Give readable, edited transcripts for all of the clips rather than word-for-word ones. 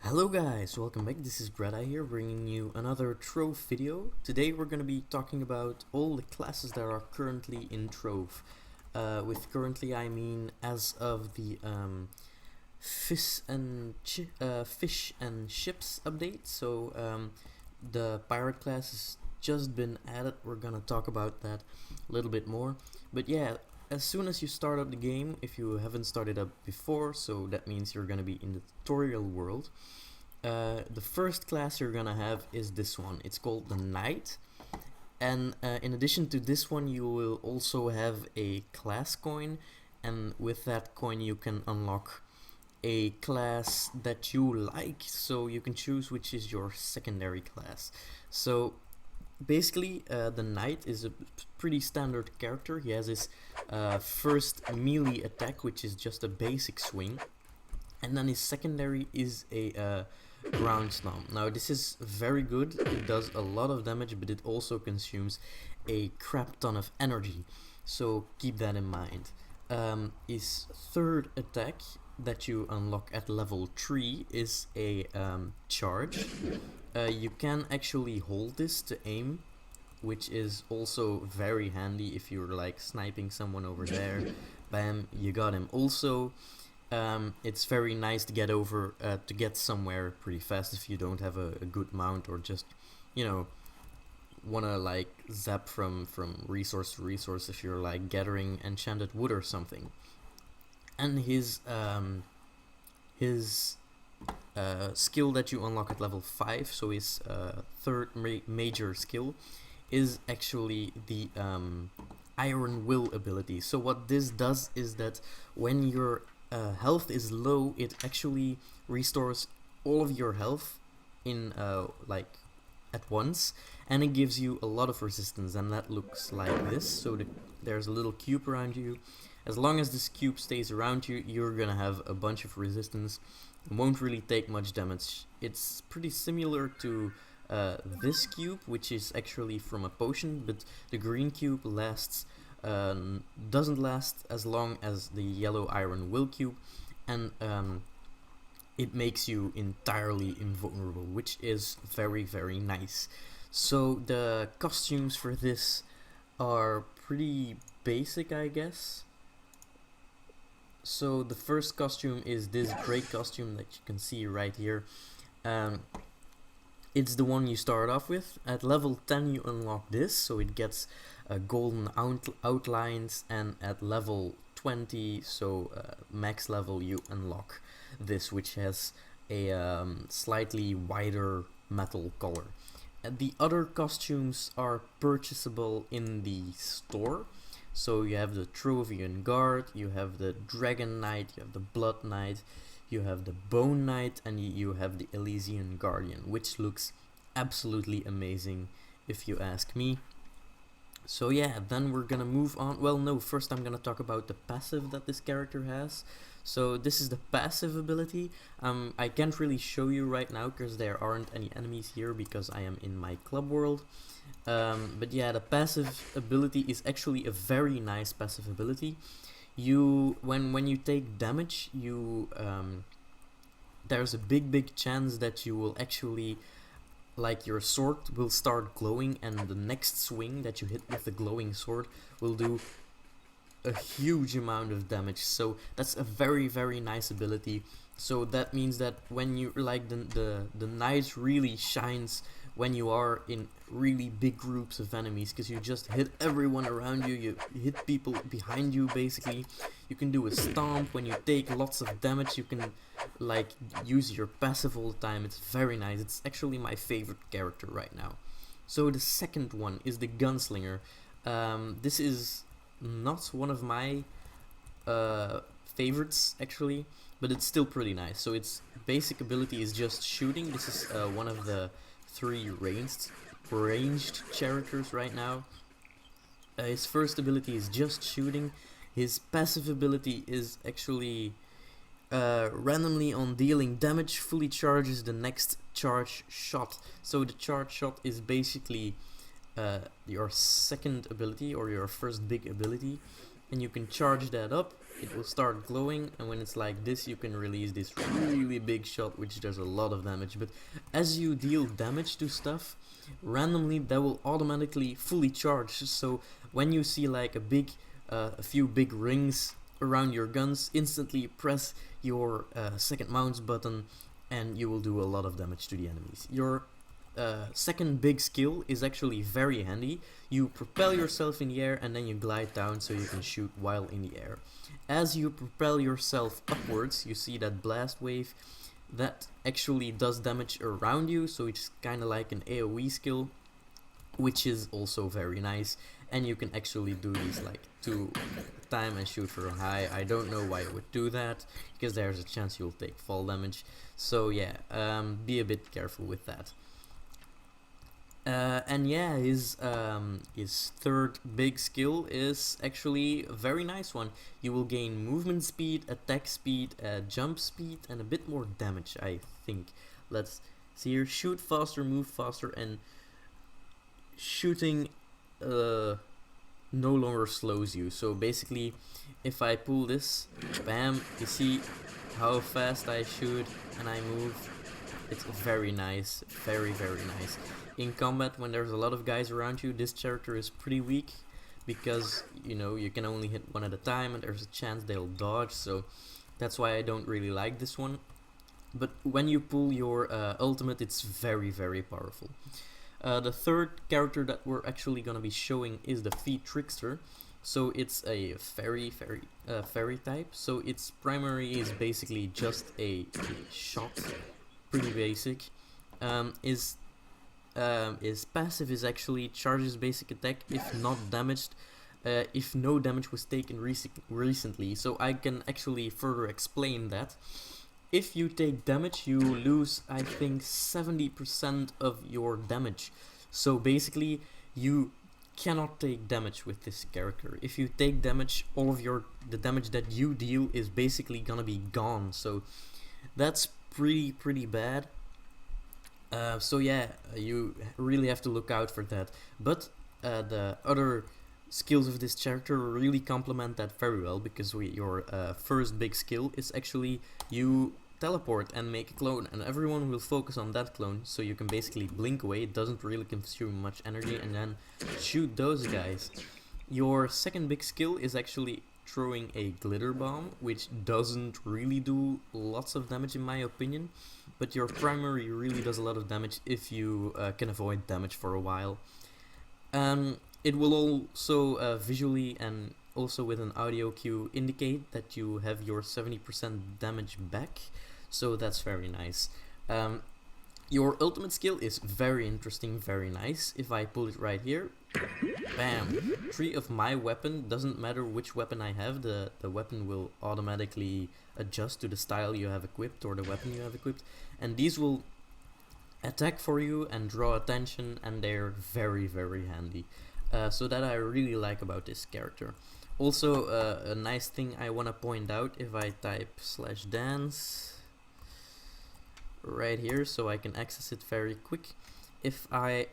Hello guys, welcome back. This is Greta here, bringing you another Trove video. Today we're going to be talking about all the classes that are currently in Trove. With currently I mean as of the fish and ships update. So the pirate class has just been added. We're going to talk about that a little bit more. But yeah, as soon as you start up the game, if you haven't started up before, so that means you're gonna be in the tutorial world, the first class you're gonna have is this one. It's called the Knight, and in addition to this one you will also have a class coin, and with that coin you can unlock a class that you like, so you can choose which is your secondary class. So basically, the Knight is a pretty standard character. He has his first melee attack, which is just a basic swing, and then his secondary is a ground stomp. Now this is very good. It does a lot of damage, but it also consumes a crap ton of energy, so keep that in mind. His third attack that you unlock at level 3 is a charge. You can actually hold this to aim, which is also very handy if you're like sniping someone over there. Bam, you got him. Also, it's very nice to get over to get somewhere pretty fast if you don't have a good mount, or just, you know, wanna like zap from resource to resource if you're like gathering enchanted wood or something. And his skill that you unlock at level 5, so his third major skill, is actually the Iron Will ability. So what this does is that when your health is low, it actually restores all of your health in like at once, and it gives you a lot of resistance, and that looks like this. So there's a little cube around you. As long as this cube stays around you, you're gonna have a bunch of resistance. It won't really take much damage. It's pretty similar to this cube, which is actually from a potion, but the green cube doesn't last as long as the yellow Iron Will cube, and it makes you entirely invulnerable, which is very, very nice. So the costumes for this are pretty basic, I guess. So the first costume is this great costume that you can see right here. It's the one you start off with. At level 10 you unlock this, so it gets golden outlines, and at level 20, so max level, you unlock this, which has a slightly wider metal color. And the other costumes are purchasable in the store. So you have the Trovian Guard, you have the Dragon Knight, you have the Blood Knight, you have the Bone Knight, and you have the Elysian Guardian, which looks absolutely amazing if you ask me. So yeah, then we're gonna move on. Well, no, first I'm gonna talk about the passive that this character has. So this is the passive ability. I can't really show you right now because there aren't any enemies here because I am in my club world. But yeah, the passive ability is actually a very nice passive ability. When you take damage, there's a big chance that you will actually, like, your sword will start glowing, and the next swing that you hit with the glowing sword will do a huge amount of damage. So that's a very, very nice ability. So that means that when you like the knight really shines when you are in really big groups of enemies, because you just hit everyone around you, you hit people behind you basically. You can do a stomp. When you take lots of damage, you can like use your passive all the time. It's very nice. It's actually my favorite character right now. So the second one is the Gunslinger. This is not one of my favorites actually, but it's still pretty nice. So its basic ability is just shooting. This is one of the 3 ranged characters right now. His first ability is just shooting. His passive ability is actually randomly on dealing damage, fully charges the next charge shot. So the charge shot is basically your second ability, or your first big ability, and you can charge that up, it will start glowing, and when it's like this, you can release this really big shot, which does a lot of damage. But as you deal damage to stuff, randomly that will automatically fully charge. So when you see like a few big rings around your guns, instantly press your second mouse button, and you will do a lot of damage to the enemies. Your second big skill is actually very handy. You propel yourself in the air and then you glide down so you can shoot while in the air. As you propel yourself upwards, you see that blast wave that actually does damage around you, so it's kind of like an AoE skill, which is also very nice. And you can actually do these like 2 at a time and shoot for a high. I don't know why you would do that, because there's a chance you'll take fall damage. So yeah, be a bit careful with that. And yeah, his third big skill is actually a very nice one. You will gain movement speed, attack speed, jump speed, and a bit more damage, I think. Let's see here. Shoot faster, move faster, and shooting no longer slows you. So basically, if I pull this, bam, you see how fast I shoot and I move. It's very nice, very nice. In combat, when there's a lot of guys around you, this character is pretty weak, because you know you can only hit one at a time and there's a chance they'll dodge, so that's why I don't really like this one. But when you pull your ultimate, it's very powerful. The third character that we're actually gonna be showing is the Fae Trickster. So it's a fairy type, so its primary is basically just a shot, pretty basic. His passive is actually charges basic attack if not damaged, if no damage was taken recently. So I can actually further explain that. If you take damage, you lose, I think, 70% of your damage. So basically, you cannot take damage with this character. If you take damage, all of the damage that you deal is basically gonna be gone. So that's pretty bad. So yeah, you really have to look out for that. But the other skills of this character really complement that very well, because your first big skill is actually you teleport and make a clone, and everyone will focus on that clone, so you can basically blink away. It doesn't really consume much energy, and then shoot those guys. Your second big skill is actually throwing a glitter bomb, which doesn't really do lots of damage in my opinion, but your primary really does a lot of damage if you can avoid damage for a while. It will also visually and also with an audio cue indicate that you have your 70% damage back, so that's very nice. Your ultimate skill is very interesting, very nice. If I pull it right here, bam, 3 of my weapon, doesn't matter which weapon I have, the weapon will automatically adjust to the style you have equipped or the weapon you have equipped, and these will attack for you and draw attention, and they're very handy. So that I really like about this character. Also, a nice thing I want to point out, if I type /dance right here, so I can access it very quick. If I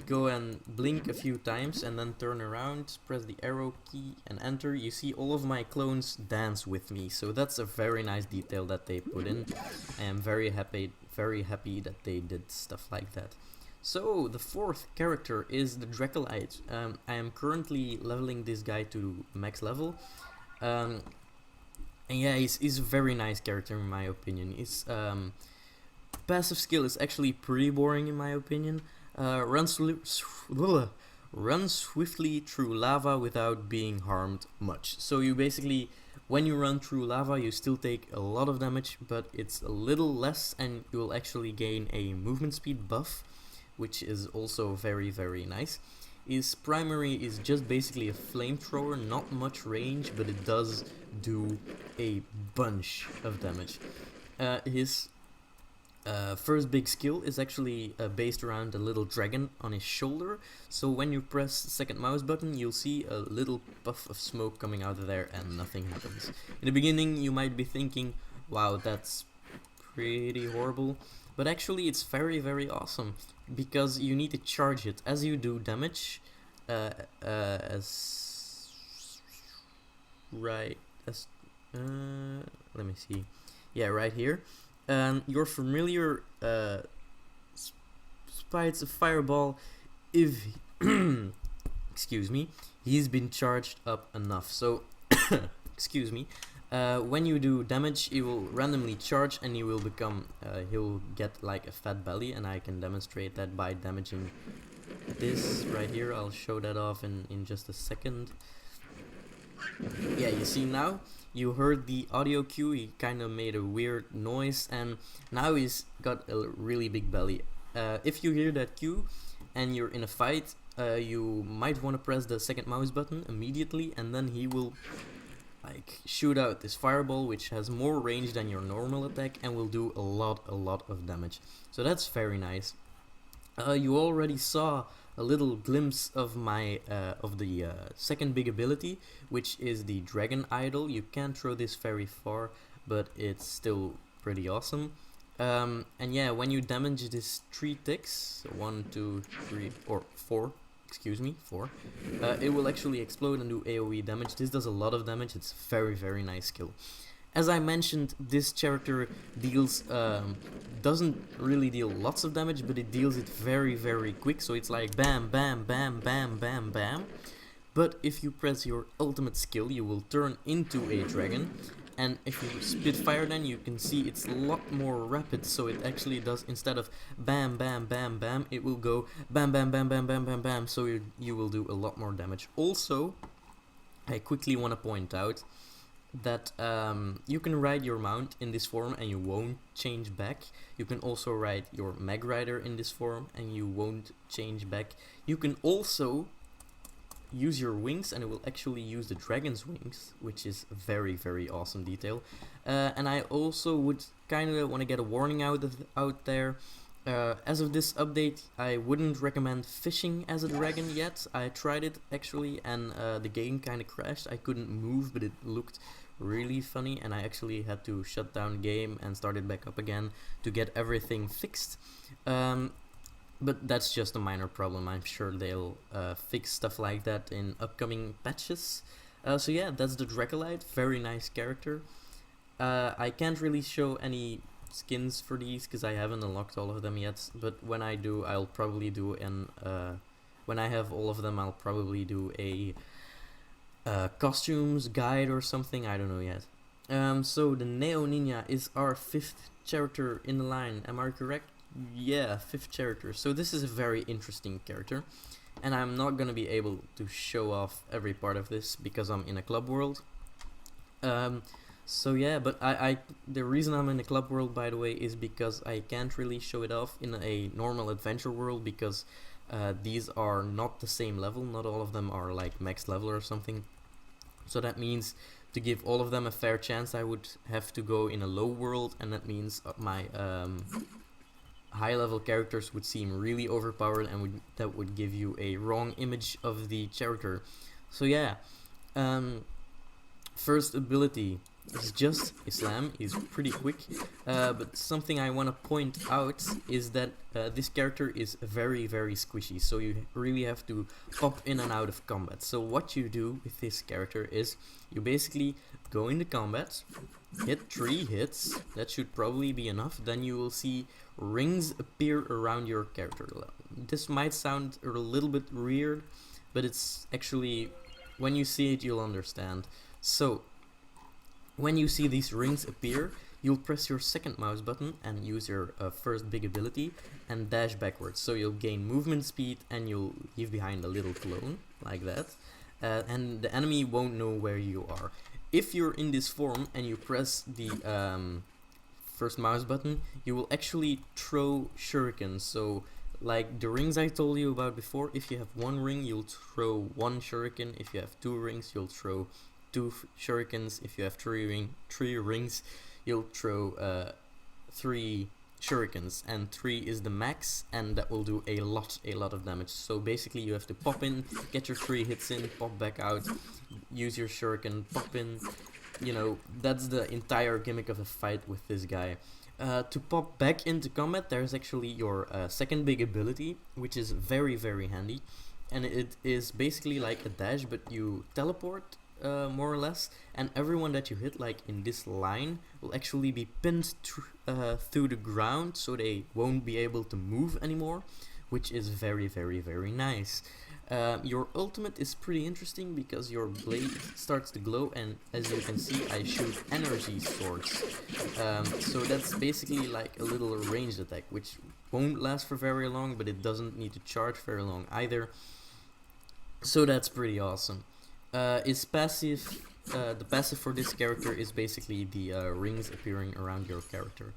go and blink a few times and then turn around, press the arrow key and enter, you see all of my clones dance with me. So that's a very nice detail that they put in. I am very happy that they did stuff like that. So the fourth character is the Dracolite. I am currently leveling this guy to max level. And yeah, he's a very nice character in my opinion. His passive skill is actually pretty boring in my opinion. Run swiftly through lava without being harmed much. So you basically, when you run through lava, you still take a lot of damage, but it's a little less, and you will actually gain a movement speed buff, which is also very nice. His primary is just basically a flamethrower, not much range, but it does do a bunch of damage. His first big skill is actually based around a little dragon on his shoulder, so when you press the second mouse button, you'll see a little puff of smoke coming out of there and nothing happens. In the beginning you might be thinking, wow, that's pretty horrible, but actually it's very awesome, because you need to charge it as you do damage. right as let me see. Yeah, right here. Your familiar spites a fireball if excuse me, he's been charged up enough. So excuse me. When you do damage, he will randomly charge and he will become he'll get like a fat belly, and I can demonstrate that by damaging this right here. I'll show that off in just a second. Yeah, you see now, you heard the audio cue, he kind of made a weird noise, and now he's got a really big belly. If you hear that cue and you're in a fight, you might want to press the second mouse button immediately, and then he will like shoot out this fireball, which has more range than your normal attack and will do a lot of damage. So that's very nice. You already saw a little glimpse of my of the second big ability, which is the Dragon Idol. You can't throw this very far, but it's still pretty awesome. And yeah, when you damage this 3 ticks, 1, 2, 3, or 4, excuse me, 4, it will actually explode and do AoE damage. This does a lot of damage. It's very nice skill. As I mentioned, this character deals doesn't really deal lots of damage, but it deals it very quick, so it's like bam, bam, bam, bam, bam, bam. But if you press your ultimate skill, you will turn into a dragon, and if you spitfire, then you can see it's a lot more rapid, so it actually does, instead of bam, bam, bam, bam, it will go bam, bam, bam, bam, bam, bam, bam, so you will do a lot more damage. Also, I quickly want to point out that you can ride your mount in this form and you won't change back. You can also ride your mag rider in this form and you won't change back. You can also use your wings and it will actually use the dragon's wings, which is a very awesome detail. And I also would kind of want to get a warning out there. As of this update, I wouldn't recommend fishing as a dragon yet. I tried it actually, and the game kind of crashed. I couldn't move, but it looked really funny, and I actually had to shut down the game and start it back up again to get everything fixed. But that's just a minor problem. I'm sure they'll fix stuff like that in upcoming patches. So yeah, that's the Dracolite. Very nice character. I can't really show any skins for these because I haven't unlocked all of them yet, but when I do, I'll probably do when I have all of them, I'll probably do a costumes guide or something. I don't know yet. So the Neo Ninja is our 5th character in the line. Am I correct? Yeah, 5th character. So this is a very interesting character, and I'm not gonna be able to show off every part of this because I'm in a club world. So yeah, but the reason I'm in the club world, by the way, is because I can't really show it off in a normal adventure world because these are not the same level. Not all of them are like max level or something. So that means to give all of them a fair chance, I would have to go in a low world, and that means my high level characters would seem really overpowered, and that would give you a wrong image of the character. So yeah, first ability is just Islam. He's pretty quick, but something I want to point out is that this character is very squishy, so you really have to pop in and out of combat. So what you do with this character is you basically go into combat, hit 3 hits, that should probably be enough, then you will see rings appear around your character. This might sound a little bit weird, but it's actually, when you see it, you'll understand. So when you see these rings appear, you'll press your second mouse button and use your first big ability and dash backwards. So you'll gain movement speed and you'll leave behind a little clone, like that. And the enemy won't know where you are. If you're in this form and you press the first mouse button, you will actually throw shurikens. So like the rings I told you about before, if you have 1 ring, you'll throw 1 shuriken. If you have 2 rings, you'll throw 2 shurikens. If you have 3 rings, you'll throw 3 shurikens, and 3 is the max, and that will do a lot of damage. So basically you have to pop in, get your 3 hits in, pop back out, use your shuriken, pop in. You know, that's the entire gimmick of a fight with this guy. To pop back into combat, there's actually your second big ability, which is very handy, and it is basically like a dash, but you teleport more or less, and everyone that you hit, like in this line, will actually be pinned through the ground, so they won't be able to move anymore, which is very, very, very nice. Your ultimate is pretty interesting because your blade starts to glow, and as you can see, I shoot energy swords. So that's basically like a little ranged attack, which won't last for very long, but it doesn't need to charge very long either. So that's pretty awesome. Its passive, the passive for this character is basically the rings appearing around your character.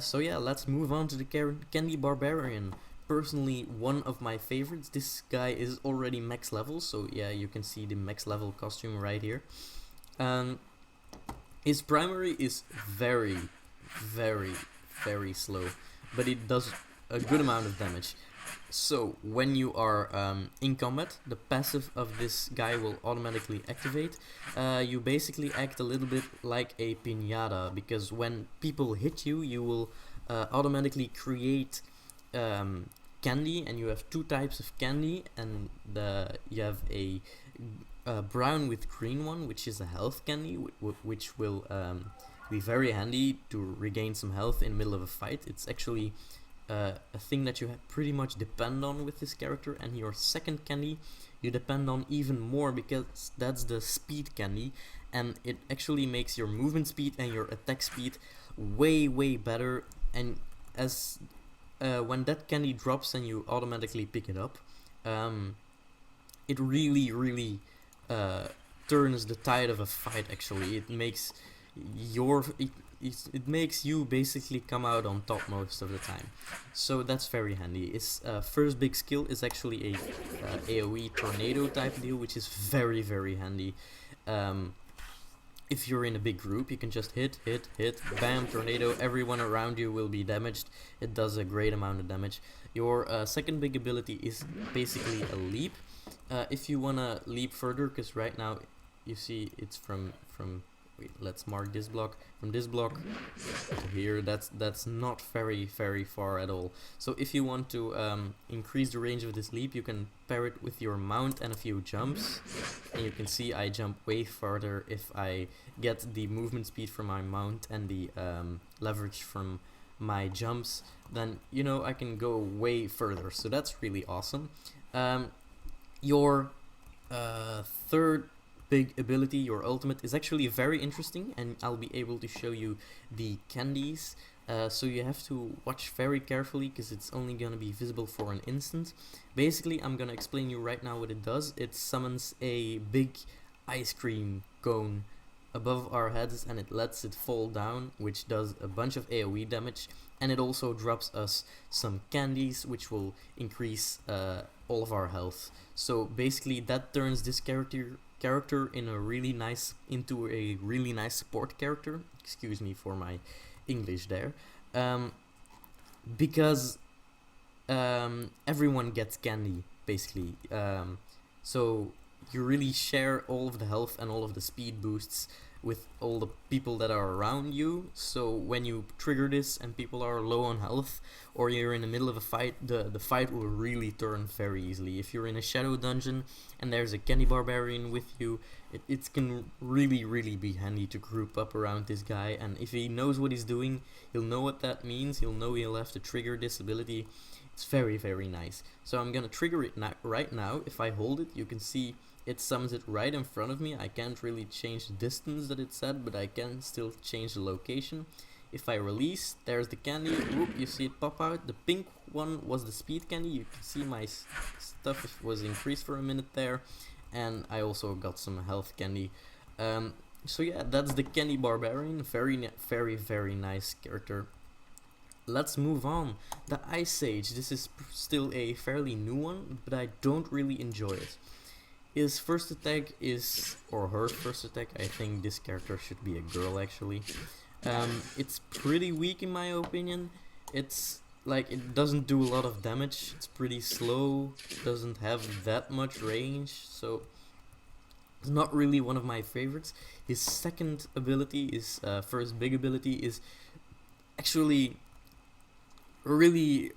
So yeah, let's move on to the Candy Barbarian. Personally, one of my favorites. This guy is already max level, so yeah, you can see the max level costume right here. His primary is very, very, very slow, but it does a good amount of damage. So when you are in combat, the passive of this guy will automatically activate. You basically act a little bit like a piñata, because when people hit you, you will automatically create candy, and you have two types of candy, and you have a brown with green one, which is a health candy, which will be very handy to regain some health in the middle of a fight. It's actually a thing that you pretty much depend on with this character. And your second candy you depend on even more, because that's the speed candy, and it actually makes your movement speed and your attack speed way, way better. And as when that candy drops and you automatically pick it up, it really, really turns the tide of a fight. Actually, it makes it makes you basically come out on top most of the time. So that's very handy. Its first big skill is actually a AoE tornado type deal, which is very, very handy. If you're in a big group, you can just hit, bam, tornado, everyone around you will be damaged. It does a great amount of damage. Your second big ability is basically a leap. If you wanna leap further, because right now you see it's from wait, let's mark this block. From this block to here, that's not very, very far at all. So if you want to increase the range of this leap, you can pair it with your mount and a few jumps. And you can see I jump way farther if I get the movement speed from my mount and the leverage from my jumps. Then, you know, I can go way further. So that's really awesome. Your third big ability, your ultimate, is actually very interesting, and I'll be able to show you the candies. So you have to watch very carefully, because it's only gonna be visible for an instant. Basically, I'm gonna explain you right now what it does. It summons a big ice cream cone above our heads, and it lets it fall down, which does a bunch of AoE damage. And it also drops us some candies, which will increase all of our health. So basically, that turns this character into a really nice support character. Excuse me for my English there. Because everyone gets candy, basically. So you really share all of the health and all of the speed boosts with all the people that are around you. So when you trigger this and people are low on health, or you're in the middle of a fight, the fight will really turn very easily. If you're in a shadow dungeon and there's a Candy Barbarian with you, it can really, really be handy to group up around this guy. And if he knows what he's doing, he'll know what that means. He'll know he'll have to trigger this ability. It's very, very nice. So I'm gonna trigger it right now. If I hold it, you can see it summons it right in front of me. I can't really change the distance that it's at, but I can still change the location. If I release, there's the candy. Whoop, you see it pop out. The pink one was the speed candy. You can see my stuff was increased for a minute there. And I also got some health candy. So yeah, that's the Candy Barbarian. Very, very, very nice character. Let's move on. The Ice Sage. This is still a fairly new one, but I don't really enjoy it. His first attack is, or her first attack, I think this character should be a girl actually. It's pretty weak in my opinion. It's like, it doesn't do a lot of damage. It's pretty slow, doesn't have that much range, so it's not really one of my favorites. His second ability, his first big ability, is actually really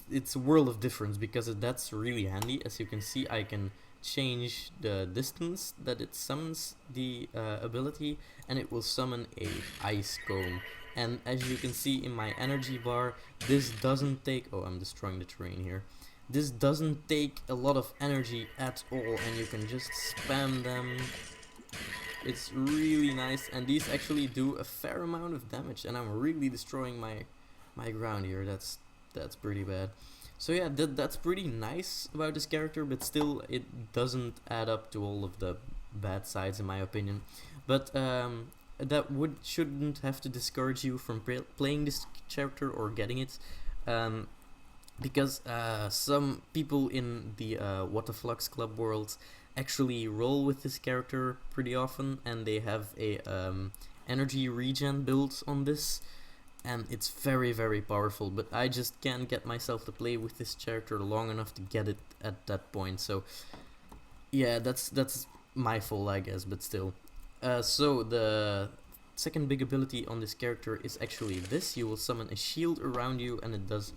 it's a world of difference, because that's really handy. As you can see, I can change the distance that it summons the ability, and it will summon a ice cone. And as you can see in my energy bar, this doesn't take... Oh, I'm destroying the terrain here. This doesn't take a lot of energy at all, and you can just spam them. It's really nice, and these actually do a fair amount of damage, and I'm really destroying my ground here. That's pretty bad. So yeah, that's pretty nice about this character, but still it doesn't add up to all of the bad sides in my opinion. But that shouldn't have to discourage you from playing this character or getting it, because some people in the What the Flux Club world actually roll with this character pretty often, and they have a energy regen build on this, and it's very, very powerful, but I just can't get myself to play with this character long enough to get it at that point. So yeah, that's my fault, I guess, but still. So the second big ability on this character is actually this. You will summon a shield around you, and it does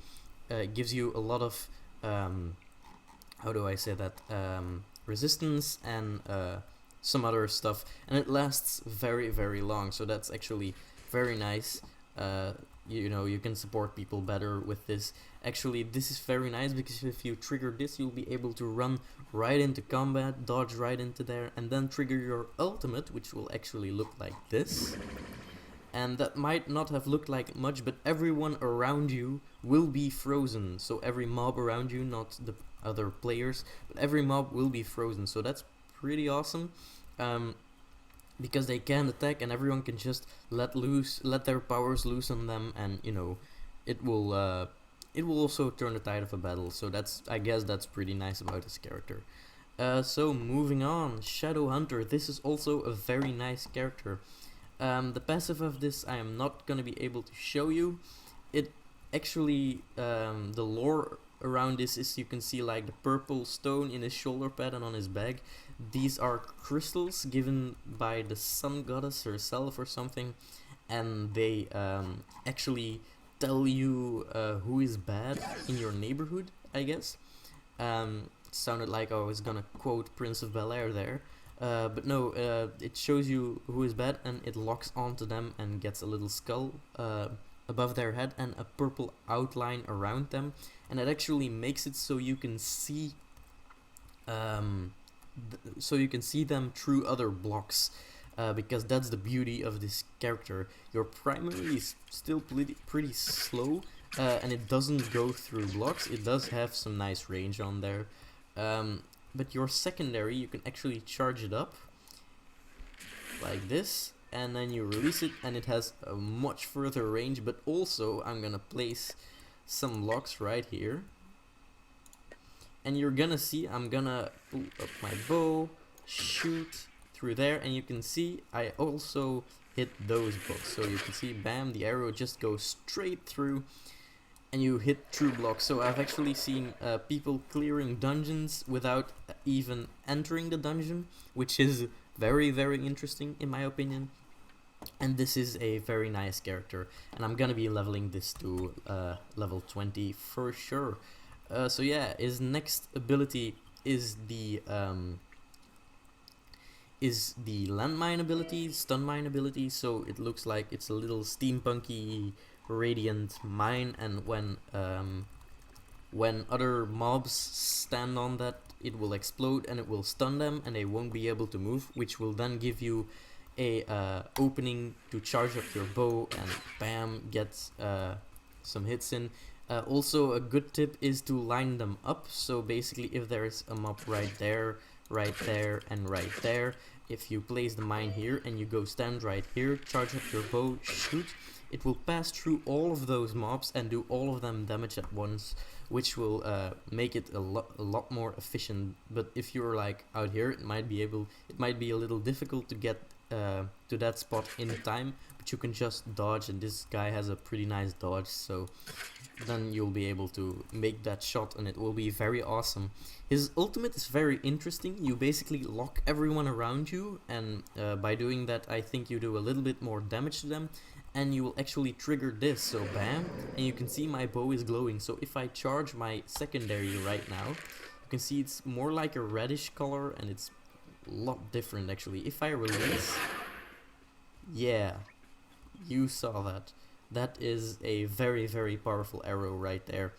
gives you a lot of how do I say that, resistance and some other stuff, and it lasts very, very long, so that's actually very nice. You know, you can support people better with this. Actually, this is very nice because if you trigger this, you'll be able to run right into combat, dodge right into there, and then trigger your ultimate, which will actually look like this. And that might not have looked like much, but everyone around you will be frozen. So every mob around you, not the other players, but every mob will be frozen. So that's pretty awesome, because they can't attack, and everyone can just let their powers loose on them, and you know, it will also turn the tide of a battle. So I guess that's pretty nice about this character. So moving on, Shadow Hunter. This is also a very nice character. The passive of this I am not gonna be able to show you. It actually, the lore around this is, you can see like the purple stone in his shoulder pad and on his back. These are crystals given by the sun goddess herself or something, and they actually tell you who is bad in your neighborhood, I guess. It sounded like I was gonna quote Prince of Bel-Air there. But no, it shows you who is bad, and it locks onto them and gets a little skull above their head and a purple outline around them, and it actually makes it so you can see them through other blocks, because that's the beauty of this character. Your primary is still pretty slow, and it doesn't go through blocks. It does have some nice range on there. But your secondary, you can actually charge it up like this, and then you release it, and it has a much further range. But also, I'm gonna place some locks right here, and you're gonna see I'm gonna pull up my bow, shoot through there, and you can see I also hit those blocks. So you can see, bam, the arrow just goes straight through, and you hit true blocks. So I've actually seen people clearing dungeons without even entering the dungeon, which is very, very interesting in my opinion. And this is a very nice character, and I'm gonna be leveling this to level 20 for sure. So yeah, his next ability is the landmine ability, stun mine ability. So it looks like it's a little steampunky radiant mine, and when other mobs stand on that, it will explode and it will stun them, and they won't be able to move, which will then give you a opening to charge up your bow and bam, get some hits in. Also, a good tip is to line them up. So basically, if there's a mob right there, and right there, if you place the mine here and you go stand right here, charge up your bow, shoot, it will pass through all of those mobs and do all of them damage at once, which will make it a lot more efficient. But if you're like out here, it might be a little difficult to get to that spot in time, but you can just dodge, and this guy has a pretty nice dodge, so then you'll be able to make that shot, and it will be very awesome. His ultimate is very interesting. You basically lock everyone around you, and by doing that, I think you do a little bit more damage to them, and you will actually trigger this. So bam, and you can see my bow is glowing. So if I charge my secondary right now, You can see it's more like a reddish color, and it's a lot different actually. If I release, yeah, you saw that. That is a very, very powerful arrow right there.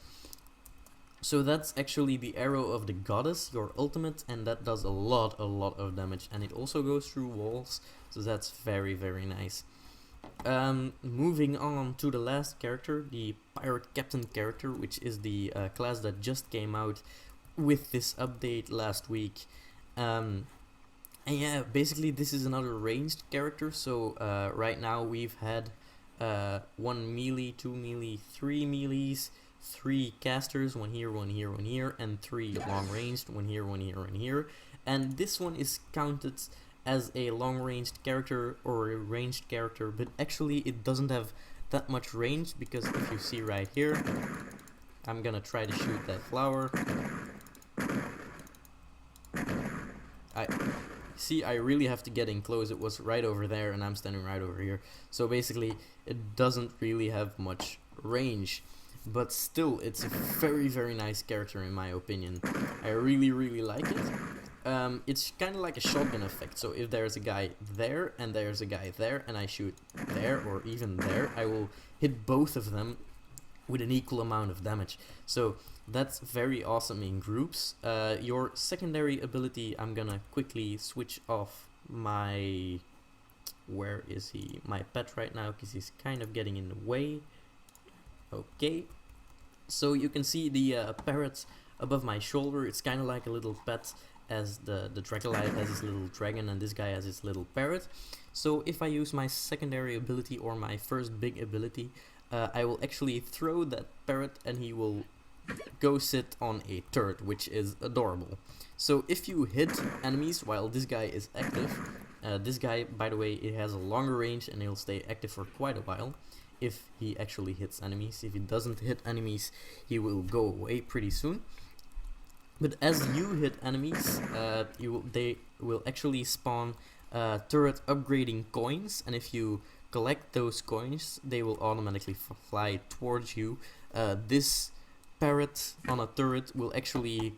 So that's actually the arrow of the goddess, your ultimate, and that does a lot of damage, and it also goes through walls, so that's very, very nice. Moving on to the last character, the pirate captain character, which is the class that just came out with this update last week. And yeah, basically this is another ranged character. So right now we've had 1 melee, 2 melee, 3 melees, 3 casters, 1 here, 1 here, 1 here, and 3 long ranged, 1 here, 1 here, 1 here. And this one is counted as a long ranged character or a ranged character, but actually it doesn't have that much range, because if you see right here, I'm gonna try to shoot that flower. I really have to get in close. It was right over there and I'm standing right over here, so basically it doesn't really have much range, but still it's a very, very nice character in my opinion. I really, really like it. It's kind of like a shotgun effect, so if there's a guy there and there's a guy there and I shoot there or even there, I will hit both of them with an equal amount of damage. So that's very awesome in groups. Your secondary ability, I'm gonna quickly switch off my... where is he? My pet right now, because he's kind of getting in the way. Okay. So you can see the parrot above my shoulder. It's kind of like a little pet, as the Dracolite has his little dragon and this guy has his little parrot. So if I use my secondary ability or my first big ability, I will actually throw that parrot and he will go sit on a turret, which is adorable. So if you hit enemies while this guy is active, this guy, by the way, it has a longer range and he'll stay active for quite a while if he actually hits enemies. If he doesn't hit enemies, he will go away pretty soon. But as you hit enemies, they will actually spawn turret upgrading coins, and if you collect those coins, they will automatically fly towards you. This parrot on a turret will actually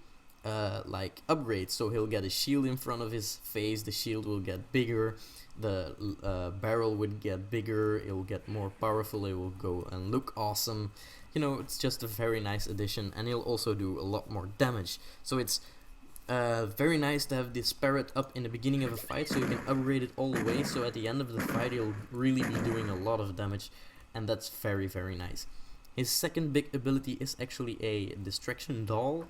like upgrade, so he'll get a shield in front of his face, the shield will get bigger, the barrel would get bigger, it will get more powerful, it will go and look awesome. You know, it's just a very nice addition, and he'll also do a lot more damage. So it's very nice to have this parrot up in the beginning of a fight, so you can upgrade it all the way, so at the end of the fight he'll really be doing a lot of damage, and that's very, very nice. His second big ability is actually a distraction doll.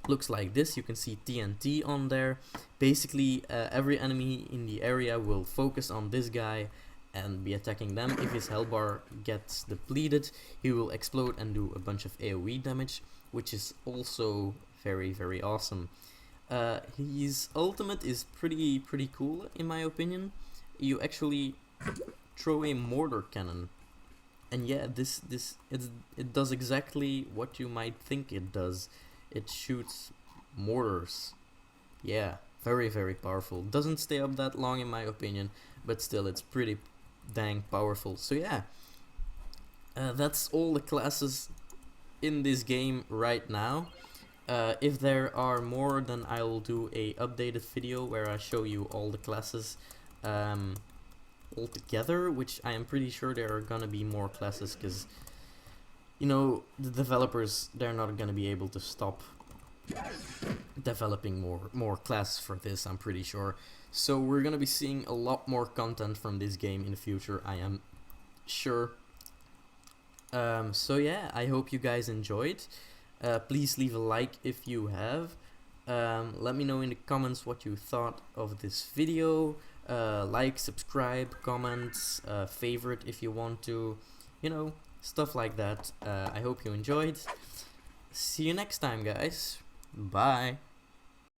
Looks like this. You can see TNT on there. Basically every enemy in the area will focus on this guy and be attacking them. If his health bar gets depleted, he will explode and do a bunch of AoE damage, which is also very, very awesome. His ultimate is pretty cool in my opinion. You actually throw a mortar cannon, and yeah, it does exactly what you might think it does. It shoots mortars. Yeah, very, very powerful. Doesn't stay up that long in my opinion, but still it's pretty dang powerful. So yeah, that's all the classes in this game right now. If there are more, then I will do a updated video where I show you all the classes all together, which I am pretty sure there are gonna be more classes, because you know, the developers, they're not gonna be able to stop developing more classes for this, I'm pretty sure. So we're gonna be seeing a lot more content from this game in the future, I am sure. So yeah, I hope you guys enjoyed. Please leave a like if you have. Let me know in the comments what you thought of this video. Like, subscribe, comments, favorite if you want to, you know, stuff like that. I hope you enjoyed. See you next time, guys. Bye.